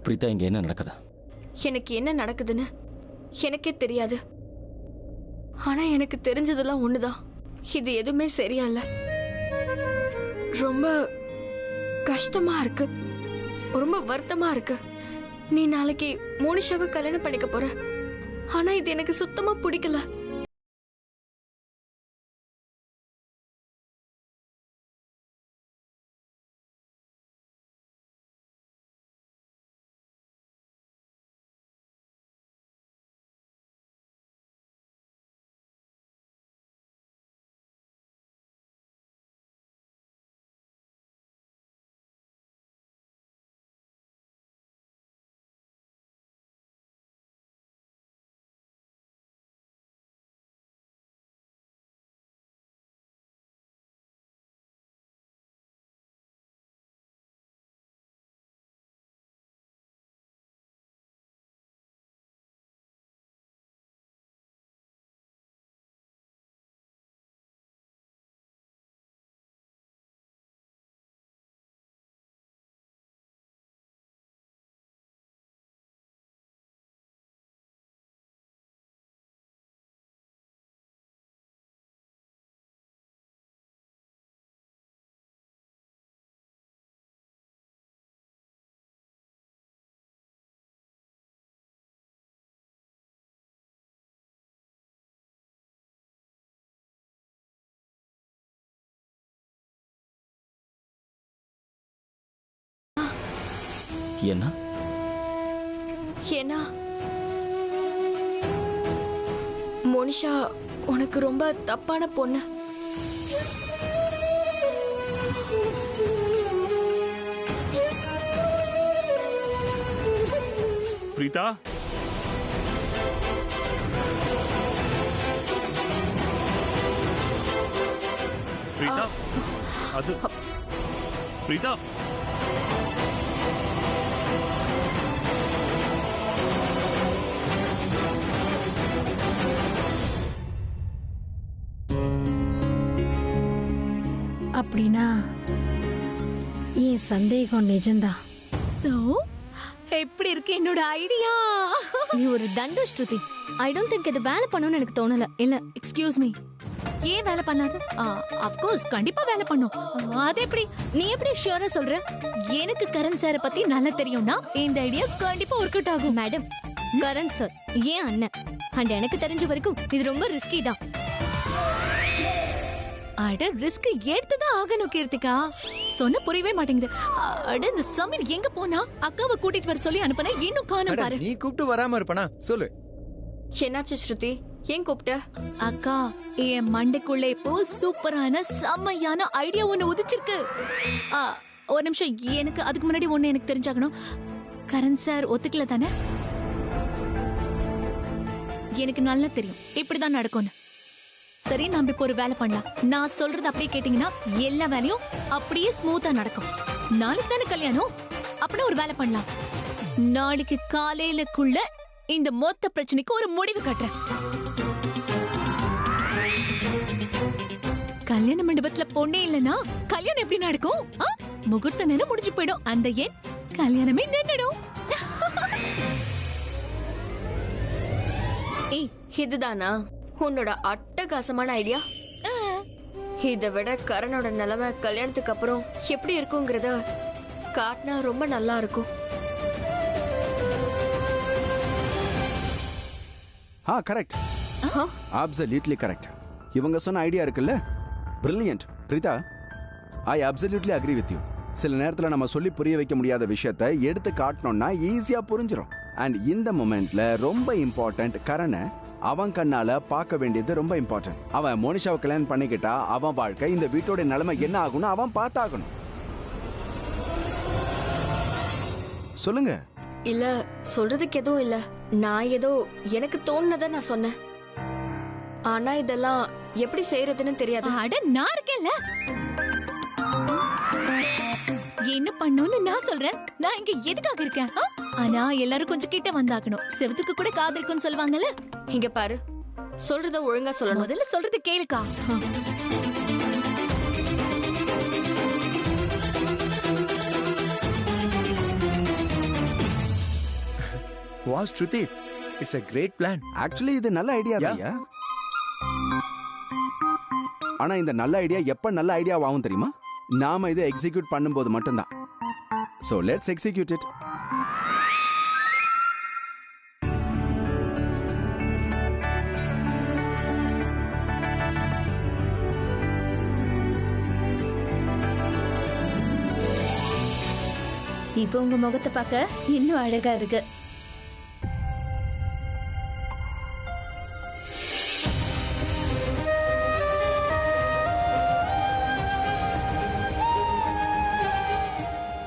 பிரீதா, இங்க என்ன நடக்குது? எனக்கு என்ன நடக்குதுன்னு எனக்கே தெரியாது. ஆனா எனக்கு தெரிஞ்சதெல்லாம் ஒண்ணுதான். இது எதுவுமே சரியா இல்ல. ரொம்ப கஷ்டமா இருக்கு, ரொம்ப வருத்தமா இருக்கு. நீ நாளைக்கு மோனிஷாவை கல்யாணம் பண்ணிக்க போற. ஆனா இது எனக்கு சுத்தமா பிடிக்கல. என்ன? ஏன்னா மோனிஷா உனக்கு ரொம்ப தப்பான பொண்ணு. பிரீதா, பிரீதா, அது பிரீதா, அப்படின்னா என் சந்தேகம் நிஜம்தான். சோ எப்படி இருக்கு என்னோட ஐடியா? நீ ஒரு தண்ட ஸ்ருதி. ஐ டோன்ட் திங்க் இது வேலை பண்ணணும்னு எனக்கு தோணல. இல்ல, எக்ஸ்கியூஸ் மீ, ஏன் வேலை பண்ணாது? ஆஃப் கோர்ஸ் கண்டிப்பா வேலை பண்ணும். அது எப்படி? நீ எப்படி ஷியோரா சொல்ற? எனக்கு கரண் சாரை பத்தி நல்லா தெரியும்னா இந்த ஐடியா கண்டிப்பா ஒர்க் அவுட் ஆகும். மேடம், கரண் சார் ஏன் அண்ணன். அண்ட் எனக்கு தெரிஞ்ச வரைக்கும் இது ரொம்ப ரிஸ்கி தான். அட, ரிஸ்க் எடுத்துதான் ஆகணும் கீர்த்திகா. சொன்ன புரியவே மாட்டேங்குது. அட, இந்த சமீர் எங்க போனா? அக்காவை கூட்டிட்டு வர சொல்லி அனுப்புன, இன்னும் காணோம் பாரு. நீ கூப்பிட்டு வராம இருப்பனா? சொல்லு. என்னாச்சு ஸ்ருதி, ஏன் கூப்பிட்ட? அக்கா, என் மண்டைக்குள்ள இப்போ சூப்பரான செம்மையான ஐடியா ஒண்ணு உதிச்சிருக்கு. ஒரு நிமிஷம், எனக்கு அதுக்கு முன்னாடி ஒண்ணு எனக்கு தெரிஞ்சாகணும். கரண் சார் ஒத்துக்கல தானே? எனக்கு நல்லா தெரியும் இப்படிதான் நடக்கும்னு. சரி, நாம இப்போ ஒரு வேலை பண்ணலாம். நான் சொல்றது அப்படியே கேட்டீங்கன்னா எல்லா வேலையும் அப்படியே ஸ்மூத்தா நடக்கும். நாளைக்கு தானே கல்யாணம். அப்படின்னா ஒரு வேலை பண்ணலாம். நாளைக்கு காலையிலக்குள்ள இந்த மொத்த பிரச்சனைக்கு ஒரு முடிவு கட்டுறேன். கல்யாண மண்டபத்துல பொண்ணே இல்லனா கல்யாணம் எப்படி நடக்கும்? முகூர்த்த நேரம் முடிஞ்சு போயிடும். அந்த ஏன் கல்யாணமே நின்னுடும். ஏய், இதுதானா உன்னோட அட்டகாசமான ஐடியா? இதை விட கரணோட நிலைமை கல்யாணத்துக்கு அப்புறம் எப்படி இருக்குங்கிறத காட்டினா ரொம்ப நல்லா இருக்கும். Correct, absolutely correct. இவங்க சொன்ன ஐடியா இருக்குல்ல, brilliant. Preetha, I absolutely agree with you. சில நேரத்தில் நம்ம சொல்லி புரிய வைக்க முடியாத விஷயத்தை எடுத்து காட்டணும்னா ஈஸியா புரிஞ்சிடும். அண்ட் இந்த மொமெண்ட்ல ரொம்ப இம்பார்ட்டன்ட், கரணை அவன் கண்ணால பார்க்க வேண்டியது ரொம்ப இம்பார்ட்டன்ட். அவன் மோனிஷாவை கல்யாணம் பண்ணிக்கிட்டா அவன் வாழ்க்கை, இந்த வீட்டோட நிலைமை என்ன ஆகும்னு அவன் பார்த்தாகணும். சொல்லுங்க. இல்ல, சொல்றதுக்கு எதுவும் இல்ல. நான் ஏதோ எனக்கு தோணுனதை நான் சொன்னேன். ஆனா இதெல்லாம் எப்படி செய்யறதுன்னு தெரியாது. அட, நான் இருக்கேன்ல. என்ன பண்ணணும்னு நான் சொல்றேன். நான் இங்க எதுக்காக இருக்கேன்? ஆனா எல்லாரும் கொஞ்சம் கிட்ட வந்தாகணும். செவத்துக்கு கூட காதலிக்குன்னு சொல்லுவாங்கல்ல. இங்க பாரு, சொல்றத ஒழுங்கா சொல்லணும். முதல்ல சொல்றது கேளுக்கா. Wow Shruti, it's a great plan. Actually இது நல்ல ஐடியா Yeah. தான். ஆனா இந்த நல்ல ஐடியா எப்ப நல்ல ஐடியா ஆகும் தெரியுமா? நாம இதை எக்ஸிக்யூட் பண்ணும்போது மட்டும்தான். So let's execute it. இப்போ உங்க முகத்தை பார்க்க இன்னும் அழகா இருக்கு.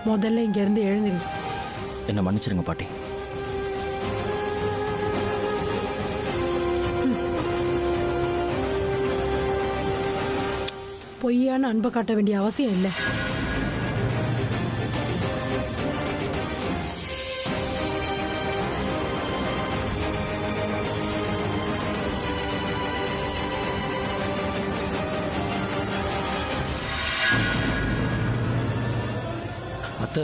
முதல்ல இங்க இருந்து எழுந்துரு. என்ன மன்னிச்சிருங்க பாட்டி. பொய்யான அன்பை காட்ட வேண்டிய அவசியம் இல்லை. அத்தை,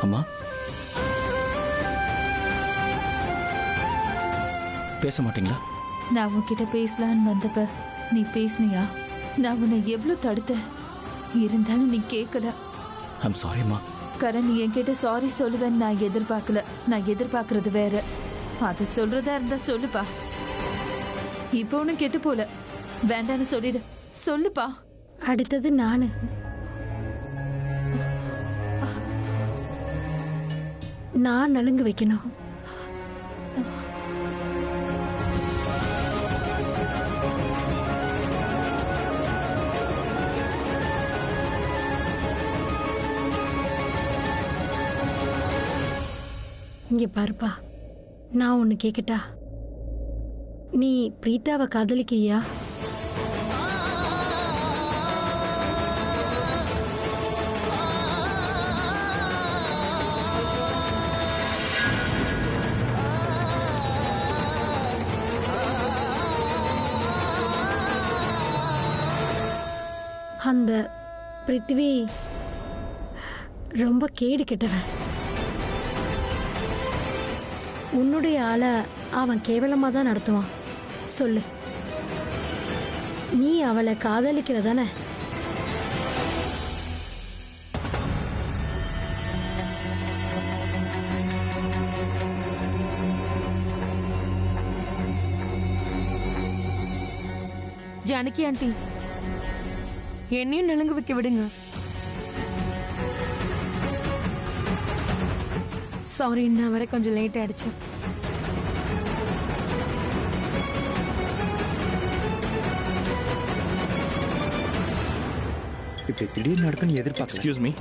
அம்மா பேச மாட்டீங்களா? நான் உன்கிட்ட பேசலான்னு வந்தப்ப நீ பேசுனியா? நான் உன்னை எவ்வளவு தடுத்தேன், இருந்தாலும் நீ கேட்கல. ஐம் சாரிம்மா. கரண், நீ என்கிட்ட சாரி சொல்லுவேன்னு நான் எதிர்பார்க்கல. நான் எதிர்பார்க்கறது வேற. அதை சொல்றதா இருந்தா சொல்லுப்பா. இப்போ ஒன்னும் கெட்டு போல. வேண்டான்னு சொல்லிடு. சொல்லுப்பா. அடுத்தது நானு. நான் நலுங்கு வைக்கணும். இங்க பாருப்பா, நான் ஒன்னு கேக்கட்டா? நீ பிரீத்தாவை காதலிக்கிறியா? அந்த பிருத்திவி ரொம்ப கேடு கெட்டவன். உன்னுடைய ஆளை அவன் கேவலமாக தான் நடத்துவான். சொல்லு, நீ அவளை காதலிக்கிறதானே? ஜானகி ஆண்டி, என்னையும் நலுங்கு வைக்க விடுங்க. சாரி, நான் வர கொஞ்சம் லேட் ஆயிடுச்சு. இப்படி திடீர்னு நடக்குன்னு எதிர்பார்க்கல. Excuse me.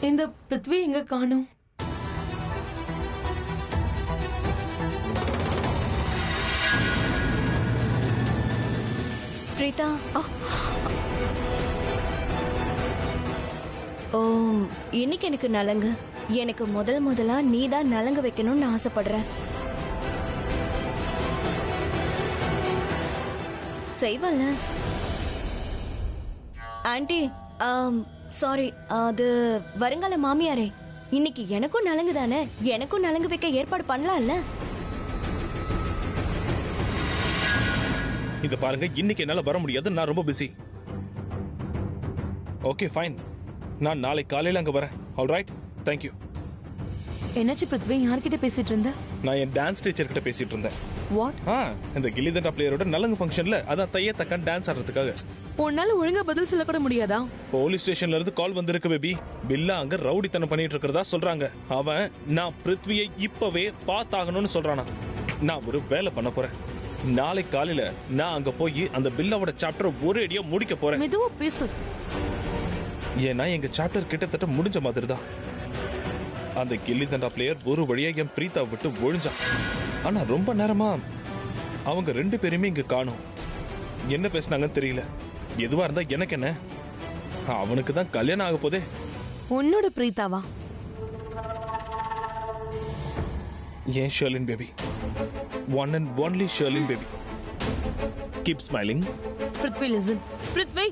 இந்த பிருத்வி எங்க காணோம்? பிரீதா, ஓ, இன்னைக்கு எனக்கு நலங்கு. எனக்கு முதலா நீ தான் நலங்கு வைக்கணும்னு ஆசைப்படுறேன். செய்வல்ல ஆண்டி? சாரி, அது வருங்கால மாமியாரே, இன்னைக்கு எனக்கும் நலங்கு தானே, எனக்கும் நலங்கு வைக்க ஏற்பாடு பண்ணலாம்ல? இத பாருங்க, இன்னைக்கு என்னால வர முடியாது, நான் ரொம்ப பிஸி. ஓகே ஃபைன், நான் நாளை காலையில அங்க வரேன். Alright, thank you. என்னாச்சு பிருத்வி? யார்கிட்ட பேசிட்டு இருந்த? நான் என் டான்ஸ் டீச்சர் கிட்ட பேசிட்டு இருந்தேன். வாட்? இந்த கில்லி தண்டா பிளேயரோட நலங்கு ஃபங்க்ஷன்ல அதான் தைய தக்கான் டான்ஸ் ஆடுறதுக்காக. உன்னால ஒழுங்கா பதில் சொல்ல கூட முடியாதா? போலீஸ் ஸ்டேஷன்ல இருந்து கால் வந்திருக்கு பேபி. பில்லா அங்க ரவுடித்தனம் பண்ணிட்டு இருக்கிறதா சொல்றாங்க. அவன் நான் பிருத்வியை இப்பவே பார்த்தாகணும்னு சொல்றானா. நான் ஒரு வேலை பண்ண போறேன். நாளை காலையில நான் அங்க போய் அந்த பில்லாவோட சாப்டர் ஒரு அடியா முடிக்க போறேன். மெதுவா பேசு. ஏன்னா எங்க சாப்டர் கிட்டத்தட்ட முடிஞ்ச மாதிரி தான். அந்த கில்லி தண்டா பிளேயர் ஒரு வழியா என் பிரீதா விட்டு ஒழிஞ்சான். ஆனா ரொம்ப நேரமா அவங்க 2 பேருமே இங்க காணோம். என்ன பேசினாங்கன்னு தெரியல. எதுவா இருந்தா எனக்கு என்ன, அவனுக்கு தான் கல்யாணம் ஆக போதே. உன்னோட பிரீதாவா? ஏன் Sherlin baby, one and only Sherlin baby. Keep smiling. Prithvi listen. Prithvi,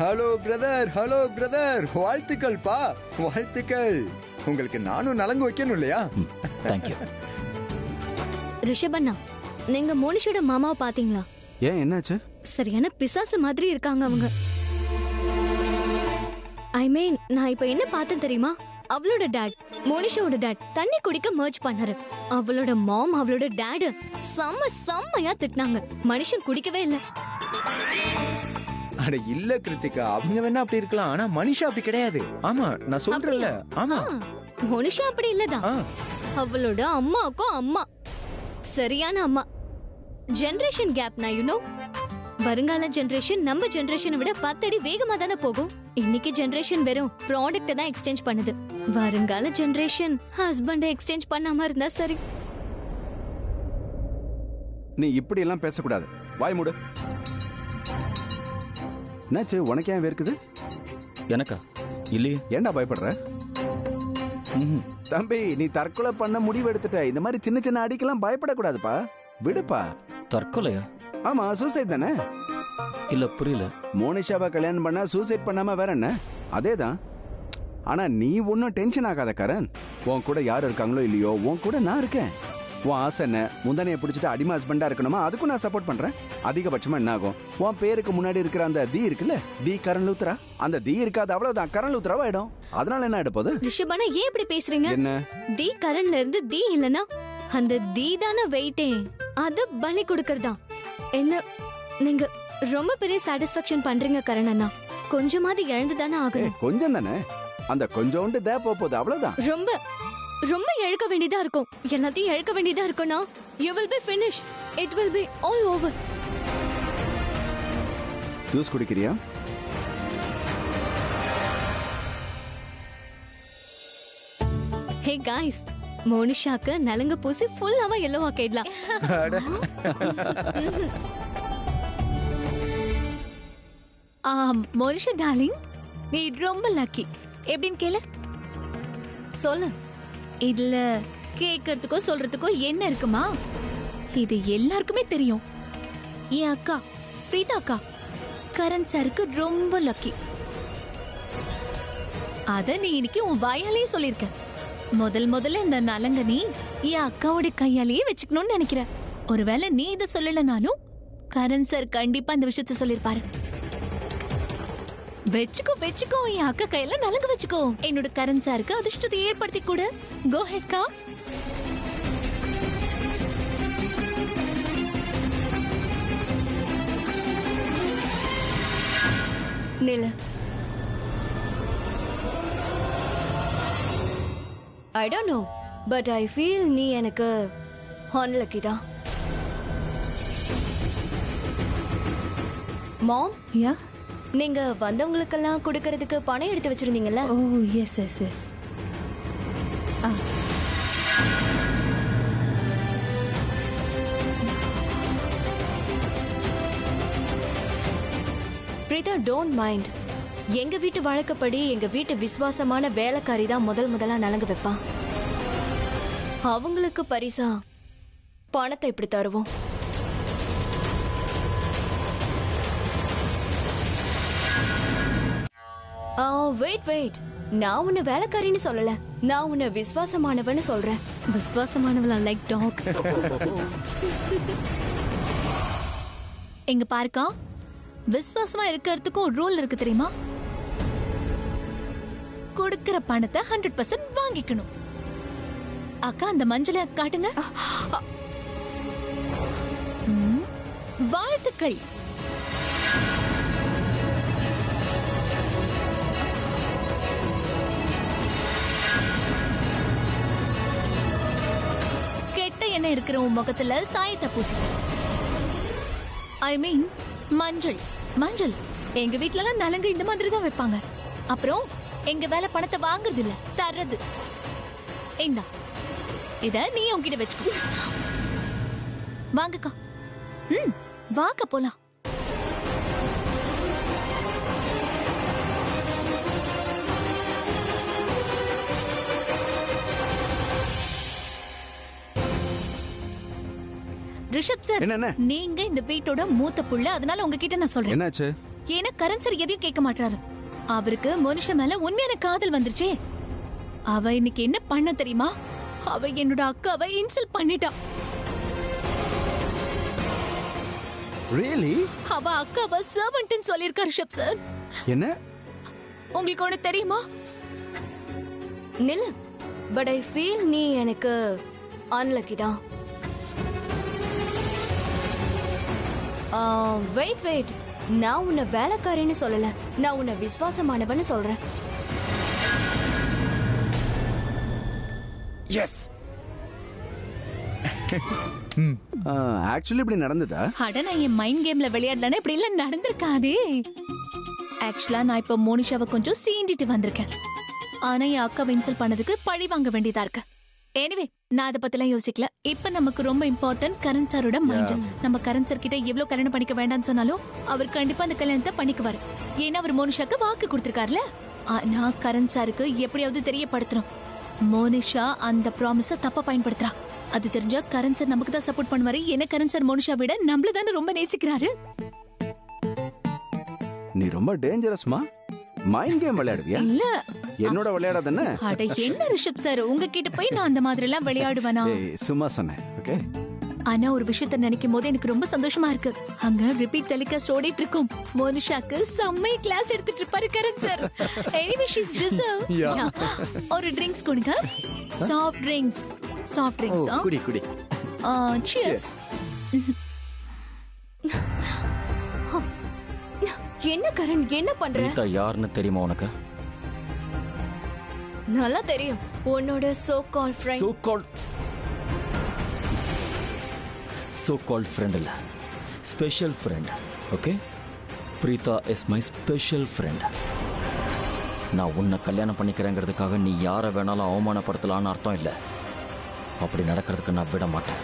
hello brother, வாழ்த்துக்கள் பா, வாழ்த்துக்கள். உங்களுக்கு நானும் நலங்கு வைக்கணும் இல்லையா? தேங்க்யூ. ரிஷபண்ணா, நீங்க மோனிஷோட மாமாவை பாத்தீங்களா? ஏன் என்னாச்சு? சரியான பிசாசு மாதிரி இருக்காங்க அவங்க. ஐ மீன், நான் இப்ப என்ன பார்த்தேன் தெரியுமா? அவளோட டாட், மோனிஷாவோட டாட் தண்ணி குடிக்க மர்ஜ் பண்ணாரு. அவளோட மாம் அவளோட டாட் செம்மையா திட்டினாங்க. மனுஷன் குடிக்கவே இல்லை. அட இல்ல கிருத்திகா, அவங்க வேணா அப்படி இருக்கலாம், ஆனா மனிஷா அப்படி கிடையாது. ஆமா, நான் சொல்றேன்ல. ஆமா, மோனிஷா அப்படி இல்லதான். அவளோட அம்மாவுக்கும் அம்மா, சரியான அம்மா. ஜெனரேஷன் கேப் நான் யூனோ. வருங்கால ஜெனரேஷன் நம்ம ஜெனரேஷனை விட 10 அடி வேகமா தானே போகும். இன்னைக்கு ஜெனரேஷன் வெறும் ப்ராடக்ட் தான் எக்ஸ்சேஞ்ச் பண்ணுது. வருங்கால ஜெனரேஷன் ஹஸ்பண்டை எக்ஸ்சேஞ்ச் பண்ணாம இருந்தா சரி. நீ இப்படி எல்லாம் பேசக்கூடாது. வாய் மூடு. என்னாச்சு, உனக்கு ஏன் வேர்க்குது? எனக்கா? இல்லையே. ஏன்டா பயப்படுற? தம்பி, நீ தற்கொலை பண்ண முடிவு எடுத்துட்ட. இந்த மாதிரி சின்ன சின்ன அடிக்கெல்லாம் பயப்படக்கூடாதுப்பா. விடுப்பா. தற்கொலையா? ஆமா, சூசைட் தானே. இல்ல, புரியல. மோனிஷாவை கல்யாணம் பண்ணா சூசைட் பண்ணாம வேற என்ன? அதேதான். ஆனா நீ ஒன்னும் டென்ஷன் ஆகாத கரண். உன் கூட யார் இருக்காங்களோ இல்லையோ, உன் கூட நான் இருக்கேன். உன் ஆசை என்ன? முந்தானையை பிடிச்சிட்டு அடிமை ஹஸ்பண்டா இருக்கணுமா? அதுக்கும் நான் சப்போர்ட் பண்றேன். அதிகபட்சமா என்ன ஆகும்? உன் பேருக்கு முன்னாடி இருக்கிற அந்த தி இருக்குல்ல, தி கரண் லூத்ரா, அந்த தி இருக்காது, அவ்வளவுதான், கரண் லூத்ராவா ஆயிடும். அதனால என்ன ஆயிட போகுது? ரிஷபனா, ஏன் இப்படி பேசுறீங்க? என்ன தி கரண்ட்ல இருந்து தி இல்லனா அந்த தி தான வெயிட்டே, அது பலி கொடுக்கறதா. என்ன நீங்க ரொம்ப பெரிய சாட்டிஸ்ஃபேக்ஷன் பண்றீங்க கரண் அண்ணா. கொஞ்சமாவது இழந்து தானே ஆகணும். கொஞ்சம் தானே, அந்த கொஞ்சோண்டு தே போகுது, அவ்வளவுதான். ரொம்ப ரொம்ப இழக்க வேண்டியதா இருக்கும். எல்லாத்தையும் இழக்க வேண்டியதா இருக்கும்னா you will be finished. It will be all over. Juice குடிக்கிறியா? Hey guys, மோனிஷாக்கு நலங்கு பூசி ஃபுல்லாவா எல்லோ ஆக்கிடலாம். மோனிஷா டார்லிங், நீ ரொம்ப லக்கி. எப்படின்னு கேளு. சொல்லு. இதுல கேட்கறதுக்கோ சொல்றதுக்கோ என்ன இருக்குமா? இது எல்லாருக்குமே தெரியும். என் அக்கா பிரீதா அக்கா கரண் சாருக்கு ரொம்ப லக்கி. அத நீ இன்னைக்கு உன் வாயாலேயே சொல்லிருக்க. முதல்ல இந்த நலங்க நீ என் அக்காவோட கையாலேயே வச்சுக்கணும்னு நினைக்கிற. ஒருவேளை நீ இதை சொல்லலனாலும் கரண் சார் கண்டிப்பா இந்த விஷயத்த சொல்லிருப்பாரு. வெச்சுக்கோ, என் அக்கா கையில நலங்கு வச்சுக்கோ. என்னோட கரண் சாருக்கு அதிர்ஷ்டத்தை ஏற்படுத்தி கொடு. கோ ஹெட் கா. நில, I don't know, but I feel நீ எனக்கு unlucky தான். மாம், யா, நீங்க வந்தவங்களுக்கெல்லாம் கொடுக்கறதுக்கு பணம் எடுத்து வச்சிருந்தீங்கல்ல? ஓ எஸ். Preetha, don't mind. எங்க வீட்டு வழக்கப்படி எங்க வீட்டு விசுவாசமான வேலைக்காரி தான் முதலா நலங்கு வைப்பான். அவங்களுக்கு பரிசா பணத்தை இப்படி தருவோம். வெயிட், நான் உன்னை வேலைக்காரின்னு சொல்லல, நான் உன்னை விசுவாசமானவன்னு சொல்றேன். விசுவாசமானவளா? Like dog. எங்க பாருக்கா, விசுவாசமா இருக்கிறதுக்கு ஒரு ரூல் இருக்கு தெரியுமா? கொடுக்கிற பணத்தை 100% வாங்கிக்கணும். அக்கா, அந்த மஞ்சளை காட்டுங்க. வாழ்த்துக்கள். கெட்ட என்ன இருக்கிற உன் முகத்துல சாயத்தை பூசிட்டேன். ஐ மீன் மஞ்சள். மஞ்சள் எங்க வீட்ல எல்லாம் நலங்கு இந்த மாதிரி தான் வைப்பாங்க. அப்புறம் எங்க வேலை பணத்தை வாங்குறது இல்ல, தர்றது. இந்தா இத நீ உன்கிட்ட வச்சுக்கோ. வாங்கக்கா. வாங்க போலாம். ரிஷப் சார், என்ன நீங்க இந்த வீட்டோட மூத்த புள்ள, அதனால உங்ககிட்ட நான் சொல்றேன். என்னாச்சு? ஏன்னா கரண் சார் எதையும் கேட்க மாட்டாரு. அவருக்கு மனுஷ மேல உண்மையான காதல் வந்துருச்சே. அவ இன்னைக்கு என்ன பண்ண தெரியுமா? அவ என்னோட அக்காவை இன்சல்ட் பண்ணிட்டா. ரியலி? அவ அக்காவை சர்வன்ட்னு சொல்லிருக்கா ரிஷப் சார். என்ன? உங்களுக்கு ஒண்ணு தெரியுமா? நில்லு. பட் ஐ ஃபீல் நீ எனக்கு அன்லக்கி தான். வெயிட், நான் உன்னை வேலைக்காரின்னு சொல்லல, நான் உன்னை விசுவாசமானவன்னு சொல்றேன். எஸ். ஆக்சுவலி இப்படி நடந்ததா? அட, நான் என் மைண்ட் கேம்ல விளையாடலன்னா இப்படி எல்லாம் நடந்திருக்காதே. ஆக்சுவலா நான் இப்ப மோனிஷாவை கொஞ்சம் சீண்டிட்டு வந்திருக்கேன். ஆனா என் அக்காவை இன்சல்ட் பண்ணதுக்கு பழி வாங்க வேண்டியதா இருக்கு. எனிவே, நான் அதை பத்திலாம் யோசிக்கல. இப்ப நமக்கு ரொம்ப இம்பார்ட்டன்ட் கரண் சாரோட மைண்ட். நம்ம கரண் சார் கிட்ட எவ்வளவு கல்யாணம் பண்ணிக்க வேண்டாம்னு சொன்னாலும் அவர் கண்டிப்பா அந்த கல்யாணத்தை பண்ணிக்குவாரு. ஏன்னா அவர் மோனிஷாக்கு வாக்கு கொடுத்திருக்காருல. ஆனா கரண் சாருக்கு எப்படியாவது தெரியப்படுத்தணும். மோனிஷா அந்த ப்ராமிஸ தப்பா பயன்படுத்துறா. அது தெரிஞ்சா கரண் சார் நமக்கு தான் சப்போர்ட் பண்ணுவாரு. ஏன்னா கரண் சார் மோனிஷா விட நம்மள தானே ரொம்ப நேசிக்கிறாரு. நீ ரொம்ப டேஞ்சரஸ்மா. Mind game விளையாடுவியா? இல்ல, என்னோட விளையாடாதே. அட என்ன ரிஷப் சார், உங்ககிட்ட போய் நான் அந்த மாதிரி எல்லாம் விளையாடுவேனா? சும்மா சொன்னேன். ஓகே. ஆனா ஒரு விஷயத்தை நினைக்கும் போது எனக்கு ரொம்ப சந்தோஷமா இருக்கு. அங்க ரிப்பீட் டெலிகாஸ்ட் ஓடிட்டு இருக்கும். மோனிஷாக்கு செம்ம கிளாஸ் எடுத்துட்டு இருப்பாரு Karan sir. Anyway she is deserve. ஒரு ட்ரிங்க்ஸ் கொடுங்க. Soft drinks. Soft drinks. குடி குடி. சியர்ஸ். என்ன கரண், என்ன பண்ற? பிரீதா யாருன்னு தெரியுமா உனக்கு? நல்லா தெரியும். உன்னோட சோ கால் ஃப்ரெண்ட். சோ கால்ட் ஃப்ரெண்ட் இல்ல, special friend. Okay, Preetha is my special friend. நான் உன்னை கல்யாணம் பண்ணிக்கிறேங்கிறதுக்காக நீ யாரை வேணாலும் அவமானப்படுத்தலான்னு அர்த்தம் இல்லை. அப்படி நடக்கிறதுக்கு நான் விட மாட்டேன்.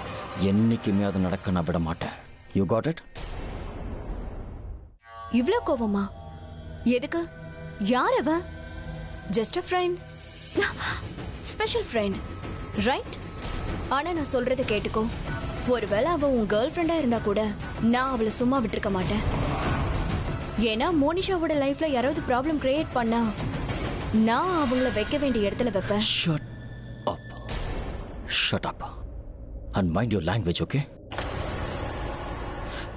என்னைக்குமே அது நடக்க நான் விட மாட்டேன். You got it? இவ்ளோ கோவமா? எதுக்கு? யார் அவ? Just a friend. Special friend, right? ஆனா நான் சொல்றத கேட்டுக்கோ. ஒருவேளை அவ உன் கேர்ள் ஃப்ரெண்டா இருந்தா கூட நான் அவளை சும்மா விட்டுருக்க மாட்டேன். ஏன்னா மோனிஷாவோட லைஃப்ல யாராவது ப்ராப்ளம் கிரியேட் பண்ணா நான் அவங்கள வைக்க வேண்டிய இடத்துல வைப்பேன். Shut up and mind your language, okay?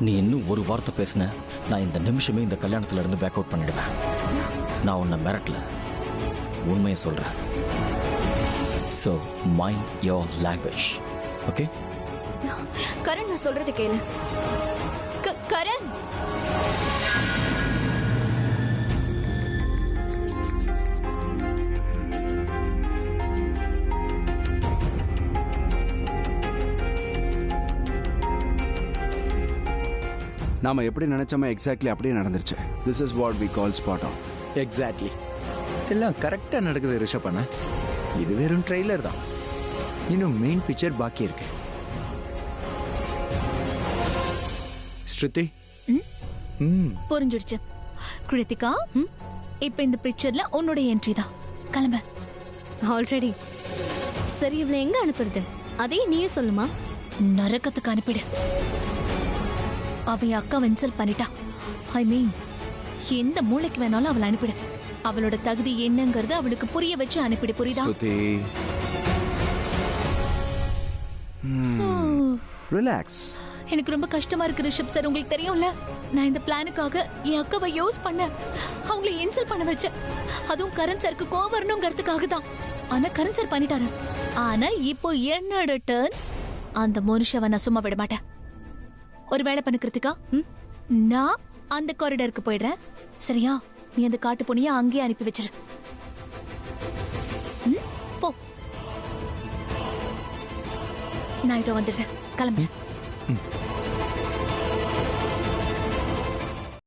நீ இன்னும் ஒரு வார்த்தை பேசின, நான் இந்த நிமிஷமே இந்த கல்யாணத்துல இருந்து பேக் அவுட் பண்ணிடுவேன். நான் உன்னை மிரட்டல, உண்மையை சொல்றேன். So mind your language, okay? Karan, நான் சொல்றது கேளு. கரண், நாம எப்படி நினைச்சோமோ எக்ஸாக்ட்லி அப்படியே நடந்துருச்சு. This is what we call spot on. Exactly. எல்லாம் கரெக்டா நடக்குது ரிஷப் அண்ணா. இது வெறும் ட்ரெய்லர் தான். இன்னும் மெயின் பிக்சர் பாக்கி இருக்கு. ஸ்ருதி, புரிஞ்சிடுச்சு. கிருத்திகா, இப்ப இந்த பிக்சர்ல உன்னோட என்ட்ரி தான். கிளம்ப. ஆல்ரெடி. சரி, இவளை எங்க அனுப்புறது? அதே நீயே சொல்லுமா. நரகத்துக்கு அனுப்பிடு. அவ அக்கா இன்சல்ட் பண்ணிட்டா. ஐ மீன், எந்த மூளைக்கு வேணாலும் அவளை அனுப்பிடு. அவளோட தகுதி என்னங்கறது அவளுக்கு புரிய வச்சு அனுப்பிடு. புரியுதா? ரிலாக்ஸ். எனக்கு ரொம்ப கஷ்டமா இருக்கு ரிஷப் சார். உங்களுக்கு தெரியும்ல, நான் இந்த பிளானுக்காக என் அக்காவை யூஸ் பண்ண, அவங்களை இன்சல்ட் பண்ண வச்சேன். அதுவும் கரண் சாருக்கு கோவம் வரணுங்கிறதுக்காக தான். ஆனா கரண் சார் பண்ணிட்டாரு. ஆனா இப்போ என்னோட டர்ன். அந்த மனுஷவை நான் சும்மா விட மாட்டேன். ஒரு வேலை பண்ணு கிருத்திகா. நான் அந்த காரிடருக்கு போயிடுறேன், சரியா? நீ அந்த காட்டு பொண்ணிய அங்கேயே அனுப்பி வச்சிரு. போ. நான் இதோ வந்துடுறேன், கிளம்புறேன்.